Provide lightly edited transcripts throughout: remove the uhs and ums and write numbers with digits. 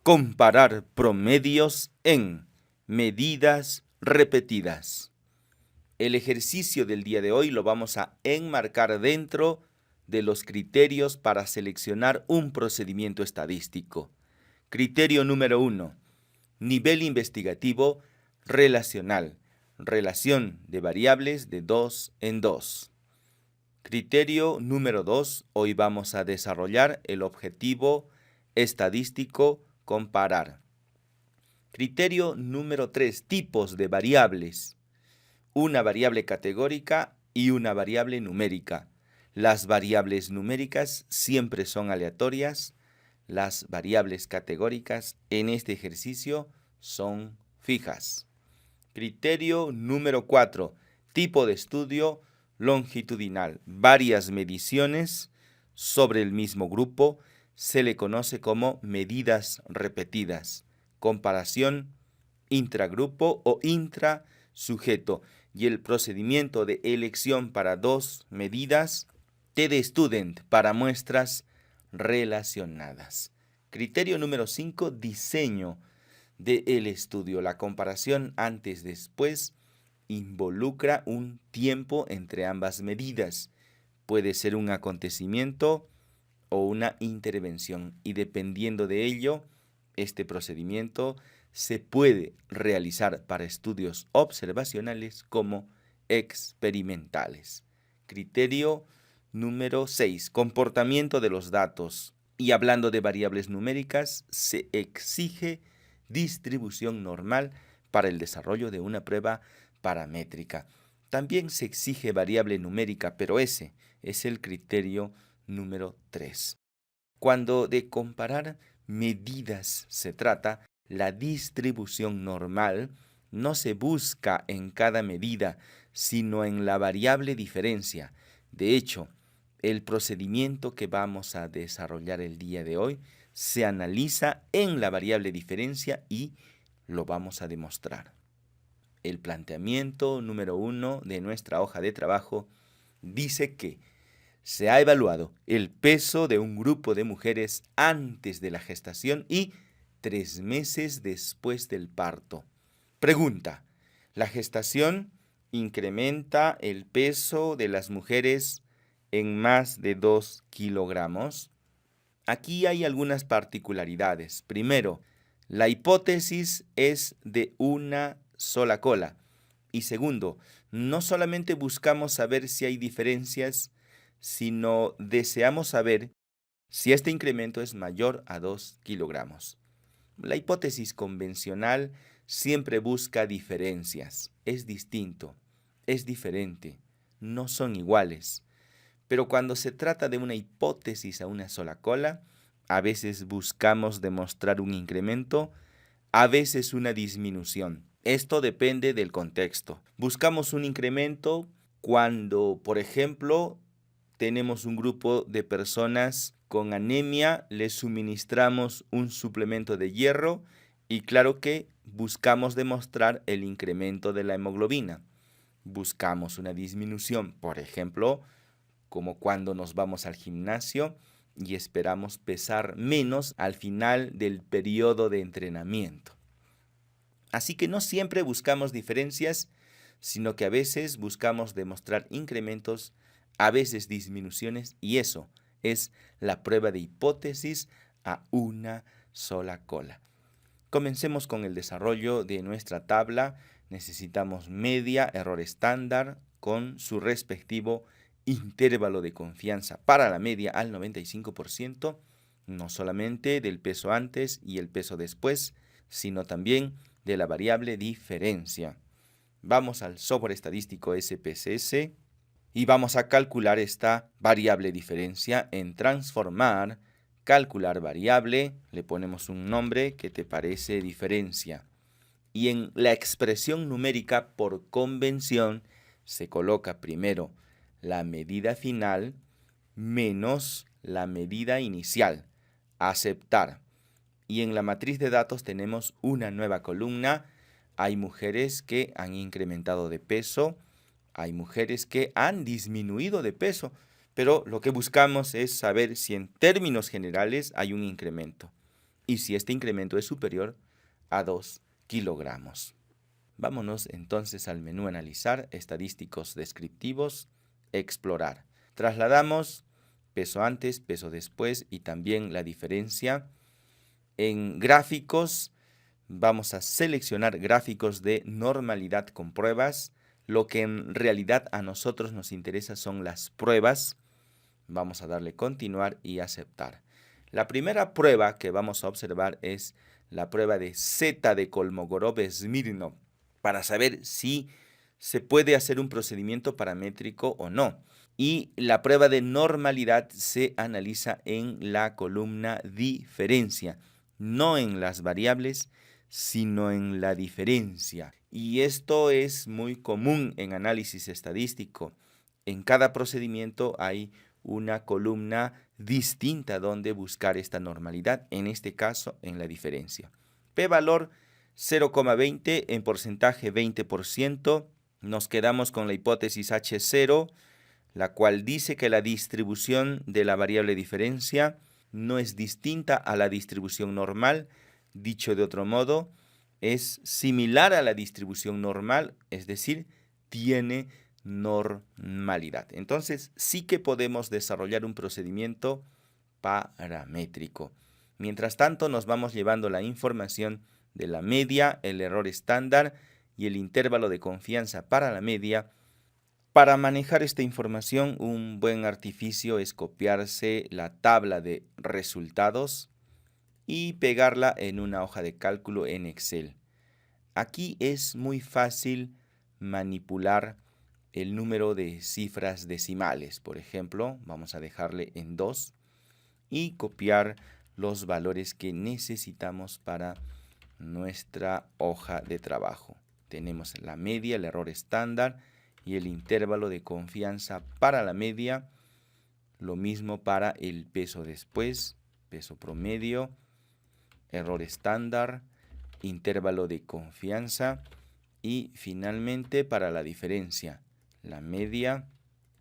Comparar promedios en medidas repetidas. El ejercicio del día de hoy lo vamos a enmarcar dentro de los criterios para seleccionar un procedimiento estadístico. Criterio número 1. Nivel investigativo relacional. Relación de variables de 2 en 2. Criterio número 2. Hoy vamos a desarrollar el objetivo estadístico comparar. Criterio número 3. Tipos de variables. Una variable categórica y una variable numérica. Las variables numéricas siempre son aleatorias. Las variables categóricas en este ejercicio son fijas. Criterio número 4. Tipo de estudio longitudinal. Varias mediciones sobre el mismo grupo se le conoce como medidas repetidas. Comparación intragrupo o intrasujeto. Y el procedimiento de elección para dos medidas, TD-Student para muestras relacionadas. Criterio número 5, diseño del estudio. La comparación antes-después involucra un tiempo entre ambas medidas. Puede ser un acontecimiento o una intervención y dependiendo de ello, este procedimiento se puede realizar para estudios observacionales como experimentales. Criterio número 6. Comportamiento de los datos. Y hablando de variables numéricas, se exige distribución normal para el desarrollo de una prueba paramétrica. También se exige variable numérica, pero ese es el criterio número 3. Cuando de comparar medidas se trata, la distribución normal no se busca en cada medida, sino en la variable diferencia. De hecho, el procedimiento que vamos a desarrollar el día de hoy se analiza en la variable diferencia y lo vamos a demostrar. El planteamiento número 1 de nuestra hoja de trabajo dice que se ha evaluado el peso de un grupo de mujeres antes de la gestación y 3 meses después del parto. Pregunta: ¿la gestación incrementa el peso de las mujeres en más de 2 kilogramos? Aquí hay algunas particularidades. Primero, la hipótesis es de una sola cola. Y segundo, no solamente buscamos saber si hay diferencias, sino deseamos saber si este incremento es mayor a 2 kilogramos. La hipótesis convencional siempre busca diferencias. Es distinto, es diferente, no son iguales. Pero cuando se trata de una hipótesis a una sola cola, a veces buscamos demostrar un incremento, a veces una disminución. Esto depende del contexto. Buscamos un incremento cuando, por ejemplo, tenemos un grupo de personas con anemia, les suministramos un suplemento de hierro y claro que buscamos demostrar el incremento de la hemoglobina. Buscamos una disminución, por ejemplo, como cuando nos vamos al gimnasio y esperamos pesar menos al final del periodo de entrenamiento. Así que no siempre buscamos diferencias, sino que a veces buscamos demostrar incrementos, a veces disminuciones, y eso es la prueba de hipótesis a una sola cola. Comencemos con el desarrollo de nuestra tabla. Necesitamos media, error estándar, con su respectivo intervalo de confianza para la media al 95%, no solamente del peso antes y el peso después, sino también de la variable diferencia. Vamos al software estadístico SPSS y vamos a calcular esta variable diferencia en transformar, calcular variable, le ponemos un nombre que te parece diferencia. Y en la expresión numérica por convención se coloca primero la medida final menos la medida inicial, aceptar. Y en la matriz de datos tenemos una nueva columna. Hay mujeres que han incrementado de peso, hay mujeres que han disminuido de peso, pero lo que buscamos es saber si en términos generales hay un incremento. y si este incremento es superior a 2 kilogramos. Vámonos entonces al menú Analizar, estadísticos descriptivos, Explorar. Trasladamos peso antes, peso después y también la diferencia. En gráficos vamos a seleccionar gráficos de normalidad con pruebas. Lo que en realidad a nosotros nos interesa son las pruebas. Vamos a darle continuar y aceptar. La primera prueba que vamos a observar es la prueba de Z de Kolmogorov-Smirnov para saber si se puede hacer un procedimiento paramétrico o no. Y la prueba de normalidad se analiza en la columna diferencia, no en las variables, sino en la diferencia. Y esto es muy común en análisis estadístico. En cada procedimiento hay una columna distinta donde buscar esta normalidad, en este caso en la diferencia. P-valor 0,20 en porcentaje 20%. Nos quedamos con la hipótesis H0, la cual dice que la distribución de la variable diferencia no es distinta a la distribución normal. Dicho de otro modo, es similar a la distribución normal, es decir, tiene normalidad. Entonces, sí que podemos desarrollar un procedimiento paramétrico. Mientras tanto, nos vamos llevando la información de la media, el error estándar y el intervalo de confianza para la media. Para manejar esta información, un buen artificio es copiarse la tabla de resultados y pegarla en una hoja de cálculo en Excel. Aquí es muy fácil manipular el número de cifras decimales. Por ejemplo, vamos a dejarle en 2 y copiar los valores que necesitamos para nuestra hoja de trabajo. Tenemos la media, el error estándar y el intervalo de confianza para la media. Lo mismo para el peso después, peso promedio, error estándar, intervalo de confianza y finalmente para la diferencia, la media,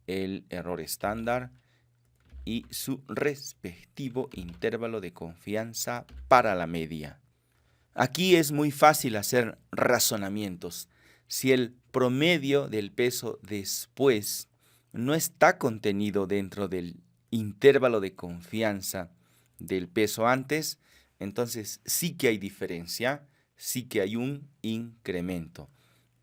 el error estándar y su respectivo intervalo de confianza para la media. Aquí es muy fácil hacer razonamientos. Si el promedio del peso después no está contenido dentro del intervalo de confianza del peso antes, entonces sí que hay diferencia, sí que hay un incremento.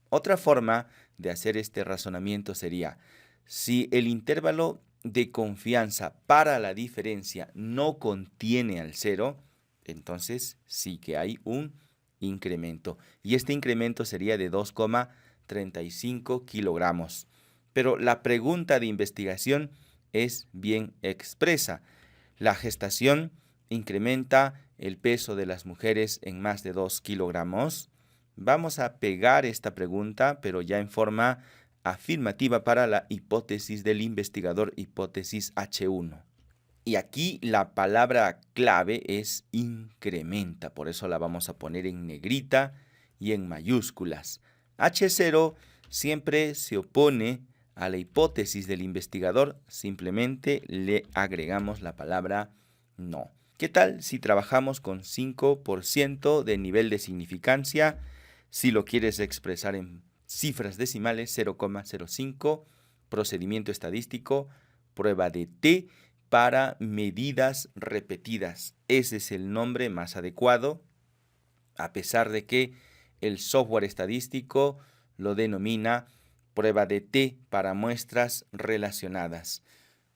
Otra forma de hacer este razonamiento sería, si el intervalo de confianza para la diferencia no contiene al cero, entonces sí que hay un incremento. Y este incremento sería de 2,35 kilogramos. Pero la pregunta de investigación es bien expresa. La gestación incrementa el peso de las mujeres en más de 2 kilogramos. Vamos a pegar esta pregunta, pero ya en forma afirmativa para la hipótesis del investigador, hipótesis H1. Y aquí la palabra clave es incrementa, por eso la vamos a poner en negrita y en mayúsculas. H0 siempre se opone a la hipótesis del investigador, simplemente le agregamos la palabra no. ¿Qué tal si trabajamos con 5% de nivel de significancia? Si lo quieres expresar en cifras decimales, 0,05, procedimiento estadístico, prueba de T para medidas repetidas. Ese es el nombre más adecuado, a pesar de que el software estadístico lo denomina prueba de T para muestras relacionadas.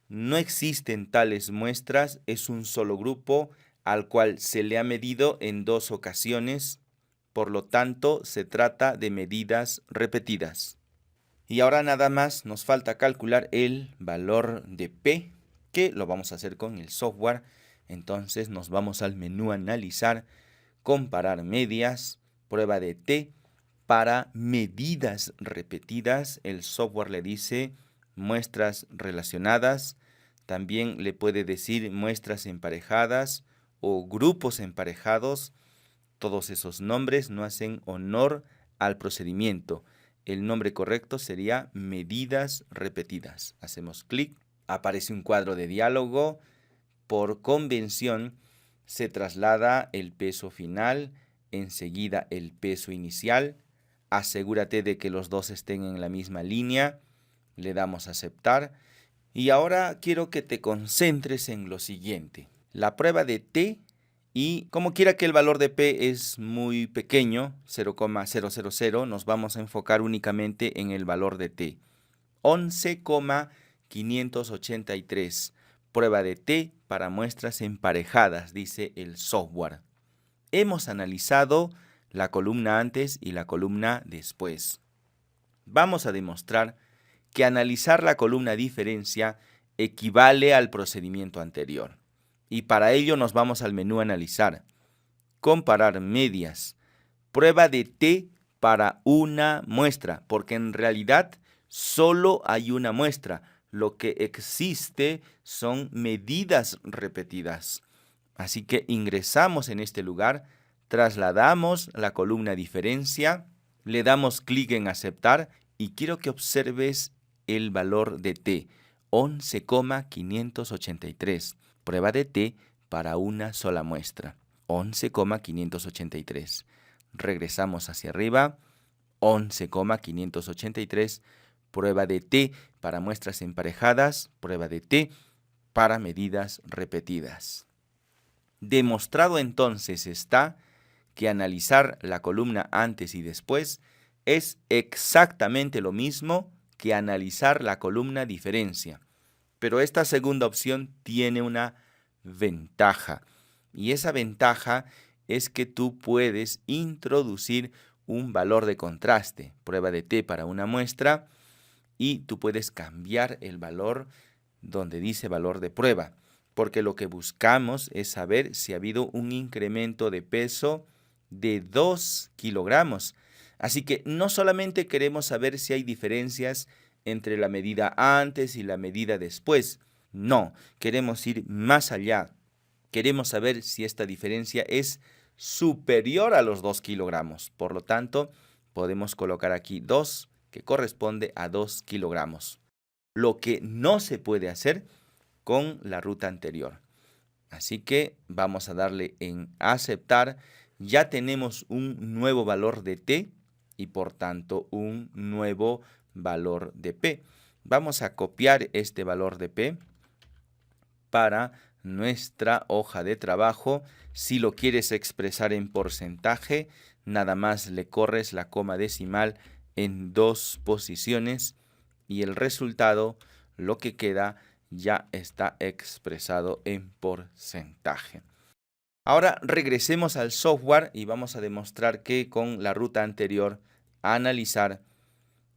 No existen tales muestras, es un solo grupo al cual se le ha medido en 2 ocasiones, por lo tanto se trata de medidas repetidas. Y ahora nada más nos falta calcular el valor de P, que lo vamos a hacer con el software. Entonces nos vamos al menú Analizar, Comparar medias, prueba de T para medidas repetidas. El software le dice muestras relacionadas, también le puede decir muestras emparejadas o grupos emparejados. Todos esos nombres no hacen honor al procedimiento. El nombre correcto sería medidas repetidas. Hacemos clic, aparece un cuadro de diálogo. Por convención, Se traslada el peso final, enseguida el peso inicial. Asegúrate de que los dos estén en la misma línea. Le damos a aceptar. Y ahora quiero que te concentres en lo siguiente. La prueba de T, y como quiera que el valor de P es muy pequeño, 0,000, nos vamos a enfocar únicamente en el valor de T. 11,583. Prueba de T para muestras emparejadas, dice el software. Hemos analizado la columna antes y la columna después. Vamos a demostrar que analizar la columna diferencia equivale al procedimiento anterior. Y para ello nos vamos al menú Analizar. Comparar medias. Prueba de T para una muestra, porque en realidad solo hay una muestra. Lo que existe son medidas repetidas. Así que ingresamos en este lugar, trasladamos la columna diferencia, le damos clic en aceptar y quiero que observes el valor de T, 11,583. Prueba de T para una sola muestra, 11,583. Regresamos hacia arriba, 11,583. Prueba de T para muestras emparejadas, prueba de T para medidas repetidas. Demostrado entonces está que analizar la columna antes y después es exactamente lo mismo que analizar la columna diferencia. Pero esta segunda opción tiene una ventaja. Y esa ventaja es que tú puedes introducir un valor de contraste, prueba de T para una muestra, y tú puedes cambiar el valor donde dice valor de prueba, porque lo que buscamos es saber si ha habido un incremento de peso de 2 kilogramos. Así que no solamente queremos saber si hay diferencias entre la medida antes y la medida después. No, queremos ir más allá. Queremos saber si esta diferencia es superior a los 2 kilogramos. Por lo tanto, podemos colocar aquí 2, que corresponde a 2 kilogramos. Lo que no se puede hacer con la ruta anterior. Así que vamos a darle en aceptar. Ya tenemos un nuevo valor de T y por tanto un nuevo valor de P. Vamos a copiar este valor de P para nuestra hoja de trabajo. Si lo quieres expresar en porcentaje, nada más le corres la coma decimal en 2 posiciones y el resultado, lo que queda, ya está expresado en porcentaje. Ahora regresemos al software y vamos a demostrar que con la ruta anterior, analizar,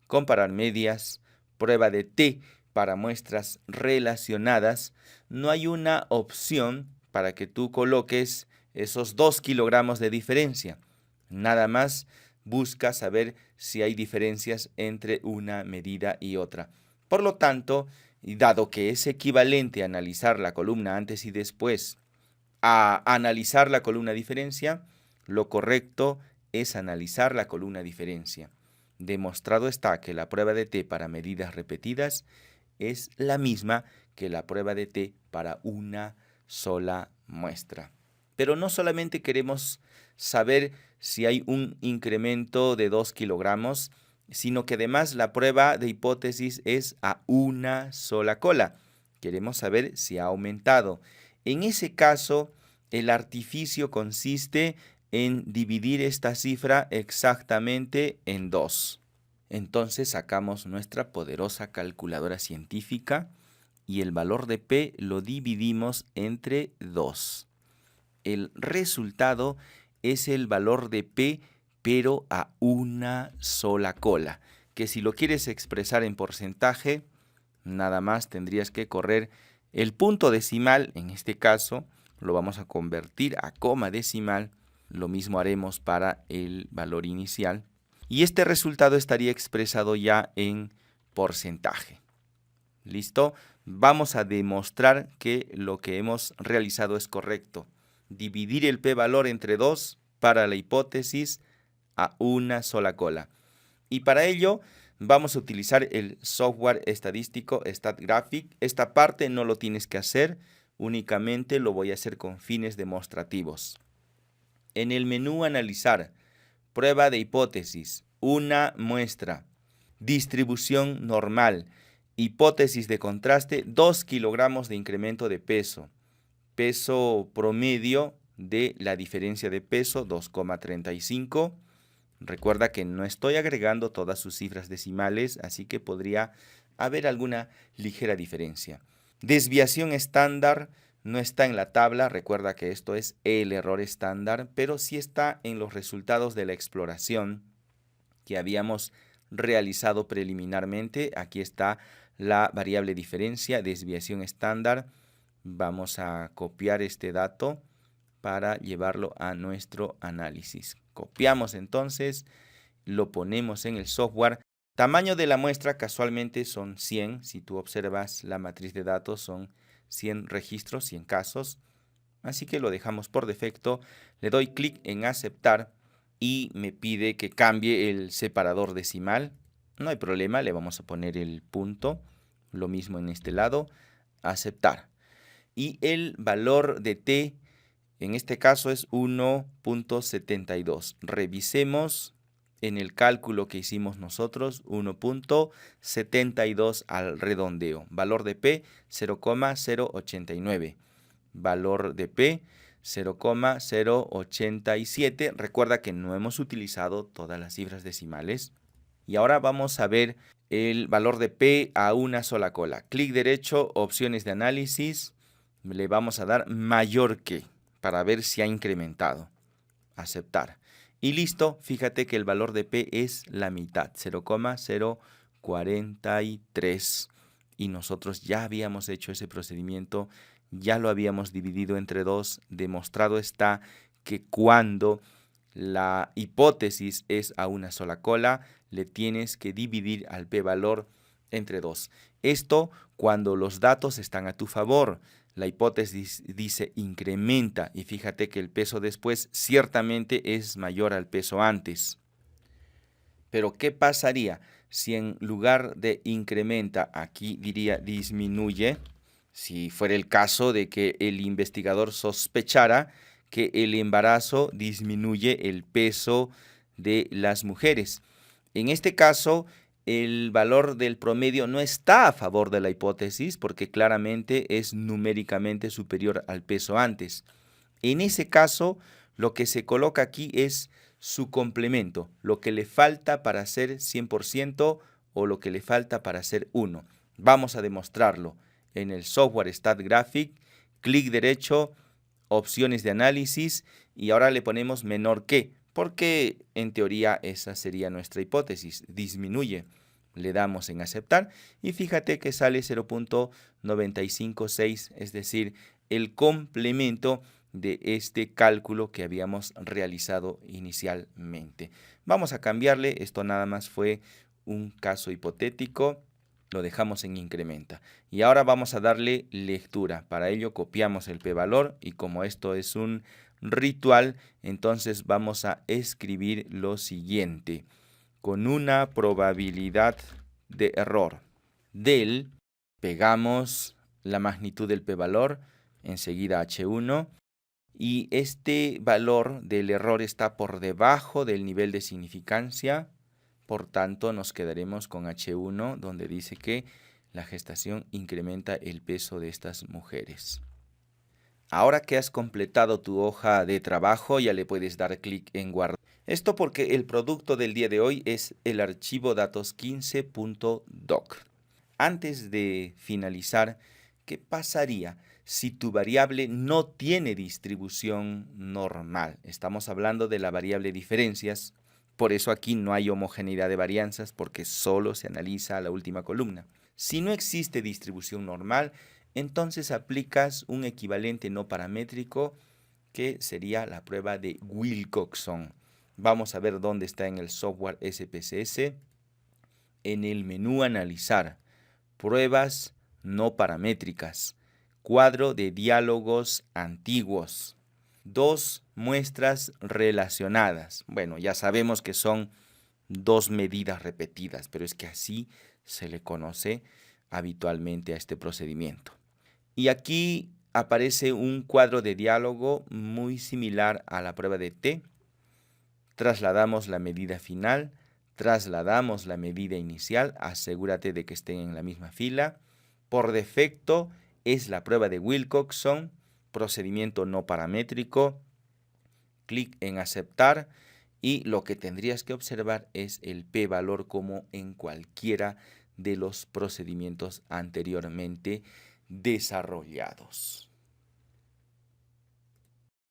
comparar medias, prueba de T para muestras relacionadas, no hay una opción para que tú coloques esos 2 kilogramos de diferencia. Nada más busca saber si hay diferencias entre una medida y otra. Por lo tanto, y dado que es equivalente a analizar la columna antes y después a analizar la columna diferencia, lo correcto es analizar la columna diferencia. Demostrado está que la prueba de T para medidas repetidas es la misma que la prueba de T para una sola muestra. Pero no solamente queremos saber si hay un incremento de 2 kilogramos, sino que además la prueba de hipótesis es a una sola cola. Queremos saber si ha aumentado. En ese caso, el artificio consiste en dividir esta cifra exactamente en 2. Entonces sacamos nuestra poderosa calculadora científica y el valor de P lo dividimos entre 2. El resultado es el valor de P, pero a una sola cola, que si lo quieres expresar en porcentaje, nada más tendrías que correr el punto decimal. En este caso lo vamos a convertir a coma decimal. Lo mismo haremos para el valor inicial. Y este resultado estaría expresado ya en porcentaje. ¿Listo? Vamos a demostrar que lo que hemos realizado es correcto. Dividir el p-valor entre 2 para la hipótesis a una sola cola. Y para ello vamos a utilizar el software estadístico StatGraphic. Esta parte no lo tienes que hacer. únicamente lo voy a hacer con fines demostrativos. En el menú Analizar, prueba de hipótesis, una muestra, distribución normal, hipótesis de contraste, 2 kilogramos de incremento de peso, peso promedio de la diferencia de peso, 2,35. Recuerda que no estoy agregando todas sus cifras decimales, así que podría haber alguna ligera diferencia. Desviación estándar no está en la tabla, recuerda que esto es el error estándar, pero sí está en los resultados de la exploración que habíamos realizado preliminarmente. Aquí está la variable diferencia, desviación estándar. Vamos a copiar este dato para llevarlo a nuestro análisis. Copiamos entonces, lo ponemos en el software. Tamaño de la muestra casualmente son 100. Si tú observas la matriz de datos son 100 registros, 100 casos. Así que lo dejamos por defecto. Le doy clic en aceptar y me pide que cambie el separador decimal. No hay problema, le vamos a poner el punto. Lo mismo en este lado. Aceptar. Y el valor de t en este caso es 1.72. Revisemos en el cálculo que hicimos nosotros, 1.72 al redondeo. Valor de P, 0,089. Valor de P, 0,087. Recuerda que no hemos utilizado todas las cifras decimales. Y ahora vamos a ver el valor de P a una sola cola. Clic derecho, opciones de análisis. Le vamos a dar mayor que, para ver si ha incrementado. Aceptar. Y listo, fíjate que el valor de P es la mitad, 0,043. Y nosotros ya habíamos hecho ese procedimiento, ya lo habíamos dividido entre 2. Demostrado está que cuando la hipótesis es a una sola cola, le tienes que dividir al P valor entre 2. Esto cuando los datos están a tu favor. La hipótesis dice incrementa y fíjate que el peso después ciertamente es mayor al peso antes. Pero ¿qué pasaría si en lugar de incrementa, aquí diría disminuye? Si fuera el caso de que el investigador sospechara que el embarazo disminuye el peso de las mujeres. En este caso, el valor del promedio no está a favor de la hipótesis porque claramente es numéricamente superior al peso antes. En ese caso, lo que se coloca aquí es su complemento, lo que le falta para ser 100% o lo que le falta para ser 1. Vamos a demostrarlo. En el software StatGraphic, clic derecho, opciones de análisis y ahora le ponemos menor que. Porque en teoría esa sería nuestra hipótesis, disminuye. Le damos en aceptar y fíjate que sale 0.956, es decir, el complemento de este cálculo que habíamos realizado inicialmente. Vamos a cambiarle, esto nada más fue un caso hipotético, lo dejamos en incrementa. Y ahora vamos a darle lectura. Para ello copiamos el p-valor y como esto es un ritual, entonces vamos a escribir lo siguiente. Con una probabilidad de error del, pegamos la magnitud del p-valor, enseguida H1, y este valor del error está por debajo del nivel de significancia, por tanto nos quedaremos con H1, donde dice que la gestación incrementa el peso de estas mujeres. Ahora que has completado tu hoja de trabajo, ya le puedes dar clic en guardar. Esto porque el producto del día de hoy es el archivo datos15.doc. Antes de finalizar, ¿qué pasaría si tu variable no tiene distribución normal? Estamos hablando de la variable diferencias, por eso aquí no hay homogeneidad de varianzas porque solo se analiza la última columna. Si no existe distribución normal, entonces aplicas un equivalente no paramétrico que sería la prueba de Wilcoxon. Vamos a ver dónde está en el software SPSS. En el menú Analizar, pruebas no paramétricas, cuadro de diálogos antiguos, 2 muestras relacionadas. Bueno, ya sabemos que son 2 medidas repetidas, pero es que así se le conoce habitualmente a este procedimiento. Y aquí aparece un cuadro de diálogo muy similar a la prueba de T. Trasladamos la medida final, trasladamos la medida inicial, asegúrate de que estén en la misma fila. Por defecto es la prueba de Wilcoxon, procedimiento no paramétrico. Clic en aceptar y lo que tendrías que observar es el p-valor como en cualquiera de los procedimientos anteriormente desarrollados.